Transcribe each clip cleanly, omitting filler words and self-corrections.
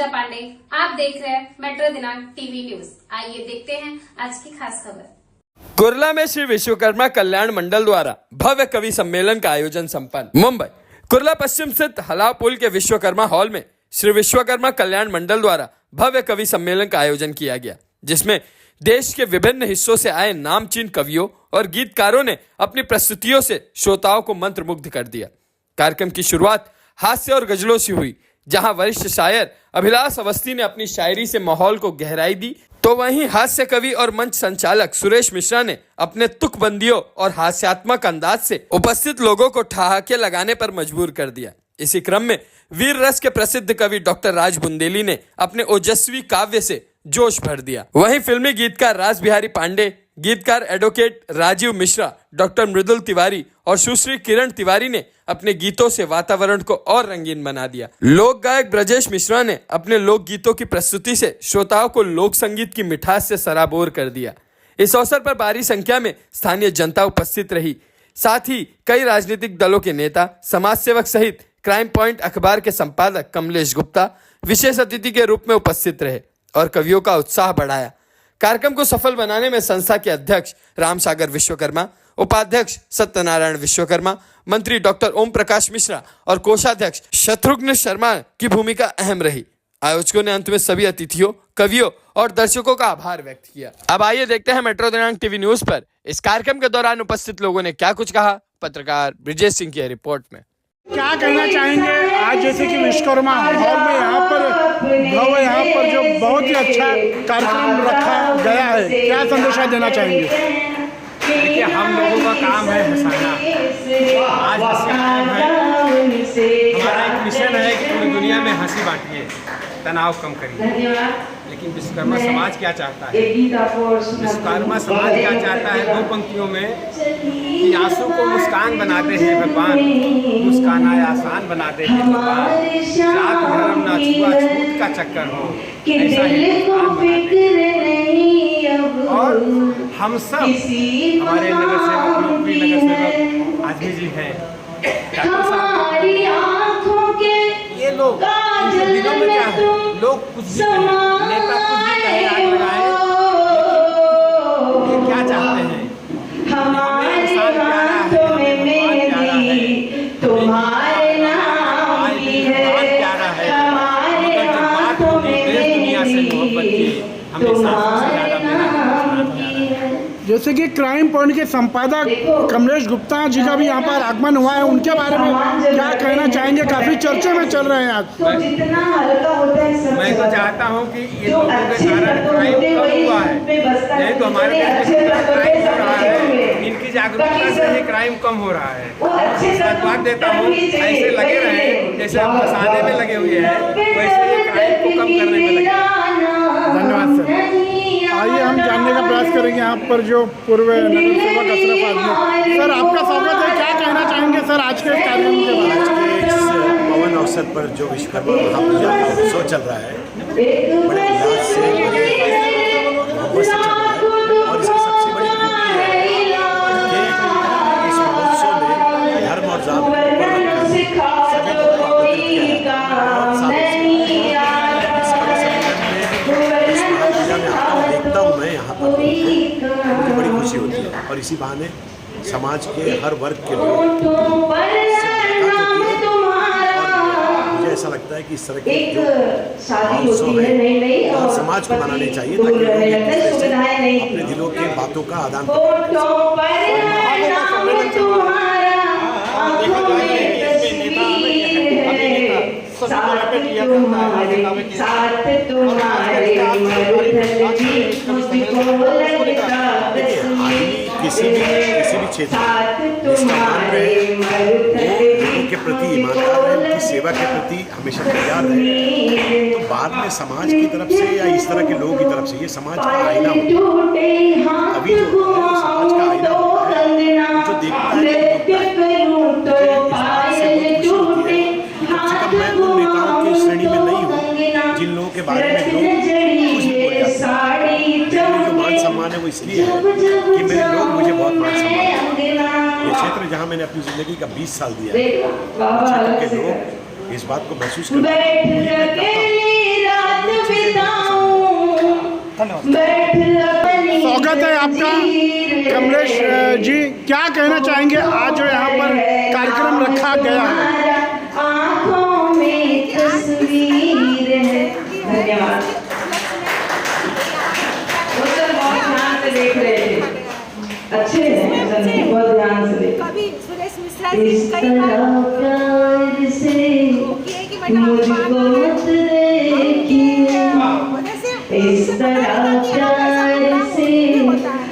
पूजा पांडे। आप देख रहे हैं मेट्रो दिनांक टीवी न्यूज। आइए देखते हैं आज की खास खबर। कुर्ला में श्री विश्वकर्मा कल्याण मंडल द्वारा भव्य कवि सम्मेलन का आयोजन संपन्न। मुंबई कुर्ला पश्चिम स्थित हलाव पुल के विश्वकर्मा हॉल में श्री विश्वकर्मा कल्याण मंडल द्वारा भव्य कवि सम्मेलन का आयोजन किया गया, जिसमें देश के विभिन्न हिस्सों से आए नामचीन कवियों और गीतकारों ने अपनी प्रस्तुतियों से श्रोताओं को मंत्रमुग्ध कर दिया। कार्यक्रम की शुरुआत हास्य और गजलों से हुई, जहां वरिष्ठ शायर अभिलाष अवस्थी ने अपनी शायरी से माहौल को गहराई दी, तो वहीं हास्य कवि और मंच संचालक सुरेश मिश्रा ने अपने तुकबंदियों और हास्यात्मक अंदाज से उपस्थित लोगों को ठहाके लगाने पर मजबूर कर दिया। इसी क्रम में वीर रस के प्रसिद्ध कवि डॉक्टर राज बुंदेली ने अपने ओजस्वी काव्य से जोश भर दिया। वहीं फिल्मी गीतकार रास बिहारी पांडे, गीतकार एडवोकेट राजीव मिश्रा, डॉक्टर मृदुल तिवारी और सुश्री किरण तिवारी ने अपने गीतों से वातावरण को और रंगीन बना दिया। लोक गायक ब्रजेश मिश्रा ने अपने लोक गीतों की प्रस्तुति से श्रोताओं को लोक संगीत की मिठास से सराबोर कर दिया। इस अवसर पर भारी संख्या में स्थानीय जनता उपस्थित रही। साथ ही कई राजनीतिक दलों के नेता, समाज सेवक सहित क्राइम पॉइंट अखबार के संपादक कमलेश गुप्ता विशेष अतिथि के रूप में उपस्थित रहे और कवियों का उत्साह बढ़ाया। कार्यक्रम को सफल बनाने में संस्था के अध्यक्ष रामसागर विश्वकर्मा, उपाध्यक्ष सत्यनारायण विश्वकर्मा, मंत्री डॉक्टर ओम प्रकाश मिश्रा और कोषाध्यक्ष शत्रुघ्न शर्मा की भूमिका अहम रही। आयोजकों ने अंत में सभी अतिथियों, कवियों और दर्शकों का आभार व्यक्त किया। अब आइए देखते हैं मेट्रो दिनांक टीवी न्यूज पर इस कार्यक्रम के दौरान उपस्थित लोगों ने क्या कुछ कहा। पत्रकार ब्रिजेश सिंह की रिपोर्ट में। क्या कहना चाहेंगे आज जैसे कि विश्वकर्मा हॉल में यहाँ पर जो बहुत ही अच्छा कार्यक्रम रखा गया है, क्या संदेशा देना चाहेंगे? देखिए, हम लोगों का काम है हंसाना। आज हंसी कायम है। हमारा एक मिशन है कि पूरी दुनिया में हंसी बांटिए, तनाव कम करिए। लेकिन विश्वकर्मा समाज क्या चाहता है? विश्वकर्मा समाज क्या चाहता है? दो पंक्तियों में कि आंसू को मुस्कान बनाते हैं भगवान, मुस्काना आसान बनाते हैं भगवान, जात धर्म ना छुआछूत का चक्कर हो, ऐसा ही और हम सब हमारे नगर सेवक, लोकप्रिय नगर सेवक आजमी जी हैं, ये लोग इनके दिलों में क्या है? लोग कुछ भी कहें, नेता कुछ भी कहे, आग लगाए, ये क्या चाहते हैं? हमें इंसान प्यारा है, हमें भगवान प्यारा है, तुम्हारे नाम भी है, प्यारा है, मगर जब बात होगी देश दुनिया से मोहब्बत की, हमें सबसे ज्यादा प्यारा है। जैसे कि क्राइम पॉइंट के संपादक कमलेश गुप्ता जी का भी यहाँ पर आगमन हुआ है, उनके बारे में क्या कहना चाहेंगे? काफी चर्चे में चल रहे हैं आज। मैं तो चाहता हूँ कि ये लोगों के कारण क्राइम कम हुआ है, नहीं तो हमारे देश में क्राइम हो रहा है। इनकी जागरूकता से ही क्राइम कम हो रहा है। धन्यवाद देता हूँ। ऐसे लगे रहे जैसे हम फंसाने में लगे हुए हैं, वैसे ये क्राइम को कम करने में लगे। धन्यवाद सर। आइए हम जानने का प्रयास करेंगे यहाँ पर जो पूर्व नगर सेवक अशरफ आजमी। सर, आपका स्वागत है। क्या कहना चाहेंगे सर आज के कार्यक्रम के बारे में? आज के इस पवन अवसर पर जो विश्वकर्मा महापूजा का उत्सव चल रहा है, बड़े उल्लास से, मोहब्बत से चल रहा है और इसकी सबसे बड़ी खूबी है कि इस महोत्सव में धर्म और जात को ऊपर रखकर सभी लोगों को आमंत्रित किया जाता है और साथ देखता हूँ मैं यहाँ पर मुझे बड़ी खुशी होती है और इसी बहाने समाज के हर वर्ग के लोग मुझे ऐसा लगता है कि इस तरह के जो महोत्सव है और समाज को मनाने चाहिए ताकि लोग एक दूसरे से अपने दिलों के बातों का आदान प्रदान किसी भी क्षेत्र में निष्ठावान रहे, वो लोगों के प्रति ईमानदार रहे, उनकी सेवा के प्रति हमेशा तैयार रहे, तो बाद में समाज की तरफ से या इस तरह के लोगों की तरफ से ये समाज का आईना होता है। अभी जो है वो समाज का आईना होता है, जो देखता है कम से कम मैं उन नेताओं की श्रेणी में नहीं हूँ जिन लोगों के बारे में लोग कुछ भी बोल जाते हैं। जो मान सम्मान है वो इसलिए है कि मेरे लोग मुझे बहुत मान सम्मान देते हैं। ये क्षेत्र जहाँ मैंने अपनी ज़िंदगी का 20 साल दिया है, क्षेत्र के लोग इस बात को महसूस करते हैं। स्वागत है आपका कमलेश जी, क्या कहना चाहेंगे आज जो यहाँ पर कार्यक्रम रखा गया है? आँखों में तस्वीर है। धन्यवाद। वो सर बहुत ध्यान से देख रहे थे, अच्छे हैं सर, बहुत ध्यान से देख। इस तरह प्यार से मुझको मत देखिए, इस तरह प्यार से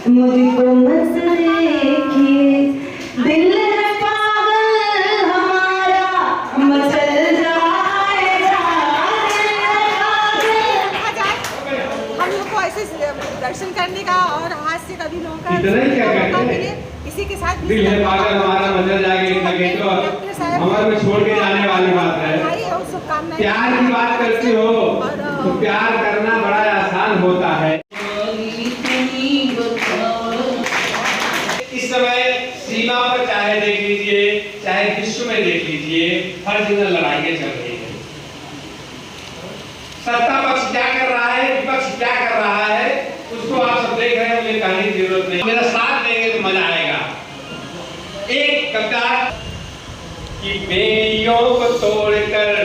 मुझको मत देखिए, दिल है पागल हमारा मचल जाएगा, हम लोग को ऐसे दर्शन करने का और आज से कभी लोगों का इतना ही क्या मौका कहते मिले, हैं? इसी के साथ दिल है पागल हमारा मचल जाएगा, इतना कहते हो हमारे में छोड़ के जाने वाली बात है। प्यार की बात करती हो तो प्यार करना बड़ा आसान होता है। इस समय सीमा पर चाहे देख लीजिए, चाहे विश्व में देख लीजिए, हर जगह लड़ाइयाँ चल रही है। सत्ता पक्ष क्या कर रहा है, विपक्ष क्या कर रहा है, उसको आप सब देख रहे हैं, मुझे कहने की जरूरत नहीं। मेरा साथ देंगे तो मजा आएगा। एक कविता कि बेड़ियों को तोड़कर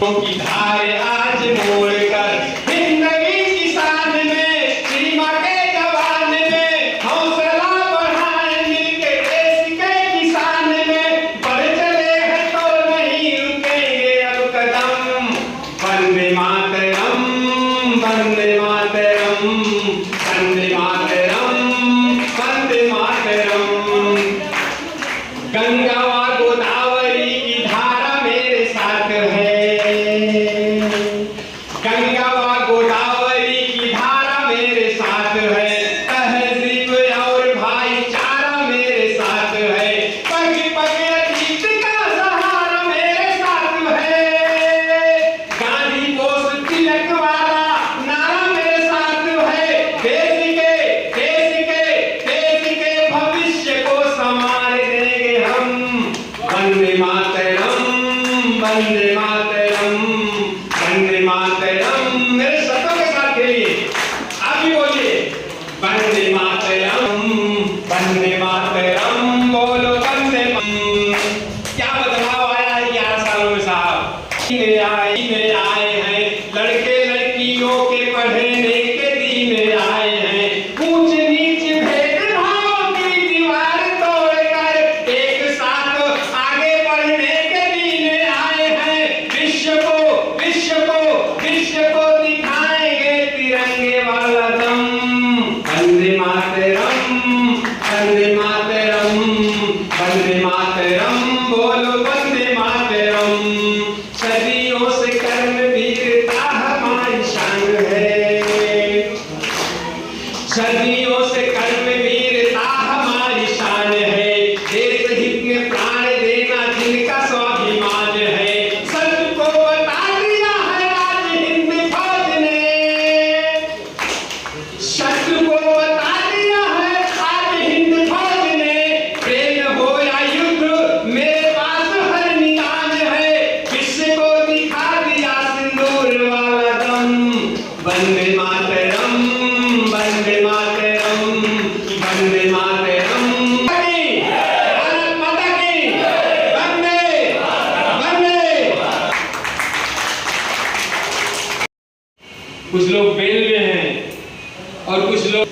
की धार आज मोड़कर जिंदगी की शान में सीमा के जवान में हौसला बढ़ाए मिलके देश के किसान में बढ़ चले हैं तो नहीं रुकेंगे अब कदम। वंदे मातरम, वंदे मातरम, वंदे मातरम, वंदे मातरम। गंगा व गोदावरी की धारा मेरे साथ है, गंगा व गोदावरी की धारा मेरे साथ है, तहजीब और भाईचारा मेरे साथ है, पग पग अतीत का सहारा मेरे साथ है, गांधी बोस तिलक वाला नारा मेरे साथ है, देश के भविष्य को संवार देंगे हम। वंदे मातरम, वंदे मातरम, वंदे मातरम। मेरे शब्दों के साथ खेलिए, आप भी बोलिए वंदे मातरम, वंदे मातरम, बोलो वंदे मातरम। क्या बदलाव आया है 11 सालों में साहब? में आए हैं लड़के लड़कियों के पढ़ने के दिन आए हैं, ऊंच नीच भेदभाव की दीवार तोड़कर एक साथ आगे बढ़ने के दिन आए हैं, विश्व को दिखाएंगे तिरंगे वाला दम। वंदे मातरम, वंदे मातरम, वंदे मातरम, बोलो वंदे मातरम। सदियों से कर्म वीरता हमारी शान है, सदियों से कर्म वीरता हमारी शान है, देश हित में प्राण देना जिनका स्वाभिमान है, सबको बता दिया है आज हिंद फौज ने, सबको बता दिया है आज हिंद फौज ने, प्रेम हो या युद्ध मेरे पास हर निदान है, विश्व को दिखा दिया सिंदूर वाला दम। वंदे मातरम, वंदे मातरम, वंदे मातरम। भारत माता की वंदे, वंदे। कुछ लोग बेल में हैं और कुछ लोग,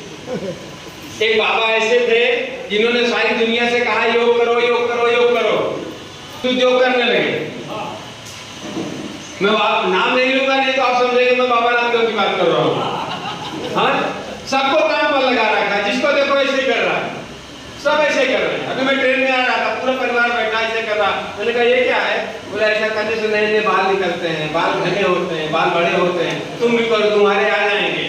एक बाबा ऐसे थे जिन्होंने सारी दुनिया से कहा योग करो, योग करो, योग करो, तो योग करने लगे। मैं नाम नहीं लूंगा, नहीं तो आप समझेंगे मैं बाबा रामदेव की बात कर रहा हूँ। हाँ, सबको काम पर लगा रखा है, जिसको देखो ऐसे ही कर रहा है, सब ऐसे कर रहे हैं। अभी मैं ट्रेन में आ रहा था, पूरा परिवार बैठा ऐसे कर रहा, मैंने कहा ये क्या है? बोला ऐसा करने से नए नए बाल निकलते हैं, बाल घने होते हैं, बाल बड़े होते हैं, तुम भी करो, तुम्हारे आ जाएंगे।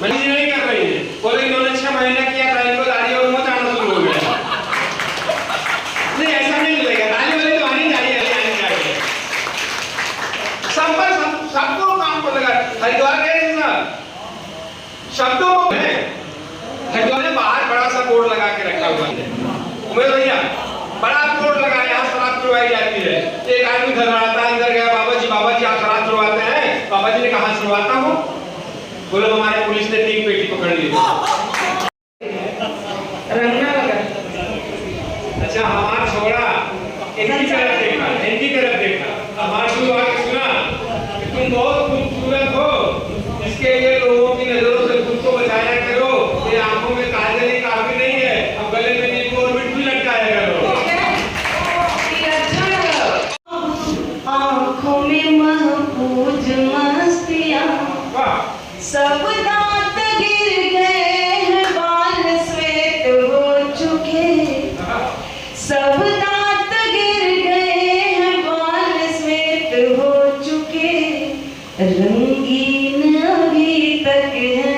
मैंने नहीं कर रही है, बोले इन्होंने 6 महीना किया था, इनको दाढ़ी और मत आना शुरू हो गया। नहीं ऐसा नहीं मिलेगा, दाढ़ी वाली तो आनी चाहिए, आनी चाहिए। सब पर सबको काम को लगा। हरिद्वार गए थे सर, शब्दों को है, हरिद्वार में बाहर बड़ा सा बोर्ड लगा के रखा हुआ है, उमेश भैया बड़ा बोर्ड लगा, यहाँ शराब छुड़वाई जाती है। एक आदमी घर आता है, अंदर गया, बाबा जी आप शराब छुड़वाते हैं? बाबा जी ने कहा छुड़वाता हूँ। बोलो हमारे पुलिस ने 3 पेटी पकड़ ली। रंगना लगा। अच्छा हमारा छोड़ा इनकी तरफ देखा हमारा जो आके सुना कि तुम बहुत खूबसूरत हो, इसके लिए लोगों की नजरों से खुद को बचाया करो, ये आंखों में काजल ही काफी नहीं है, अब गले में नींबू और मिर्च भी लटकाया करो। आँखों में महफूज मस्तियाँ, सब दांत गिर गए हैं, बाल श्वेत हो चुके, सब दांत गिर गए हैं, बाल श्वेत हो चुके, रंगीन अभी तक है,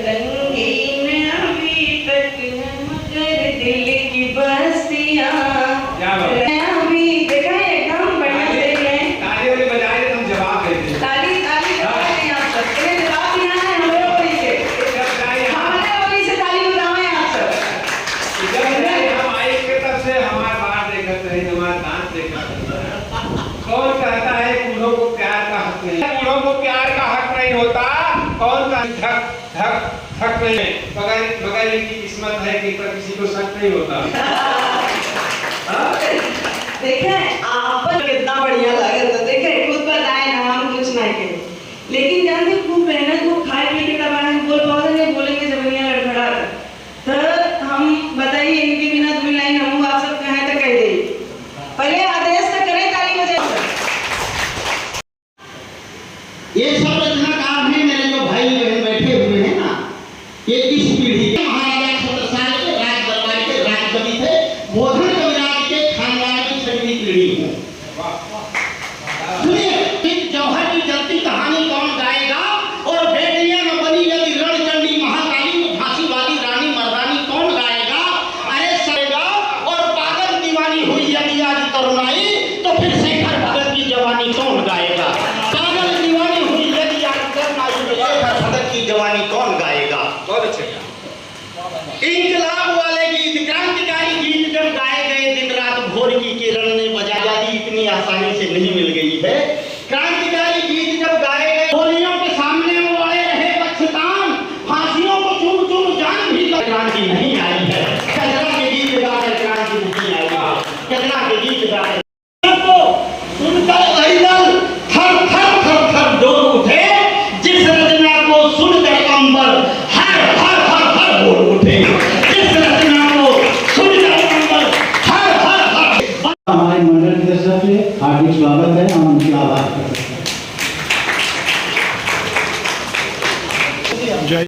रंगीन अभी तक है, मगर दिल की बस्तियाँ अभी देखा है, एकदम बढ़िया से है। ताली वाली बजाए तो हम जवाब देते हैं। ताली ताली बजाएं आप सब, इन्हें जवाब देना है हमारे ओरी से, हमारे ओरी से ताली बजाएं आप सब। हम आई के तब से हमारे बाहर देखते हैं, हमारे दांत देखते हैं। कौन कहता है बूढ़ों को प्यार का हक नहीं? बूढ़ों को प्यार का हक नहीं होता। कौन का धक धक धक नहीं है? मगर इनकी किस्मत है कि पर किसी को शक नहीं होता। देखें आप कितना बढ़िया लगे, तो देखें खुद बताए ना, हम कुछ नहीं कहे, लेकिन जानते खूब मेहनत को खाए पी के तब आए बोल पाओ नहीं बोलेंगे जबनिया लड़खड़ा तो हम बताइए इनके बिना 2 लाइन हम आप सब कहें तो कह दे, पहले आदेश तो करें, ताली बजाए। ये सब रचनाकार हैं मेरे जो भाई बहन बैठे हुए हैं ना, ये किस पीढ़ी के? महाराजा छत्रसाल के राज दरबार के राजकवि थे, बोधन कविराज के खानदान की 6वीं पीढ़ी हूँ। सुनिए, जौहर की जलती कहानी कौन गाएगा, और बेटियां न बनी यदि रणचंडी महाकाली तो झांसी वाली रानी मर्दानी कौन गाएगा? अरे सरेगा, और पागल दीवानी हुई यदि आज तरुणाई तो फिर शेखर भगत की जवानी कौन गाएगा? पागल दीवानी हुई यदि आज तरुणाई तो शेखर भगत की जवानी कौन गाएगा? बहुत अच्छे। इंकलाब वाले गीत, क्रांतिकारी गीत जब गाए गए, दिन रात भोर की किरण ने बजा दी, इतनी आसानी से नहीं मिल गई है। क्रांतिकारी गीत जब गाए गए, गोलियों के सामने वो अड़े रहे बख्शतान, फांसियों को चूम चूम जान भी क्रांति नहीं आई है। कचरा के गीत गाकर क्रांति नहीं आई है, कचरा के गीत गाकर सुनकर अहिदल थर थर थर थर डोल उठे, जिस रचना को सुनकर अंबर हर हर हर हर बोल उठे, जिस रचना को सुनकर अंबर हर हर हर। हमारे मंडल की तरफ से हार्दिक स्वागत है, हम उनका आभार करते हैं।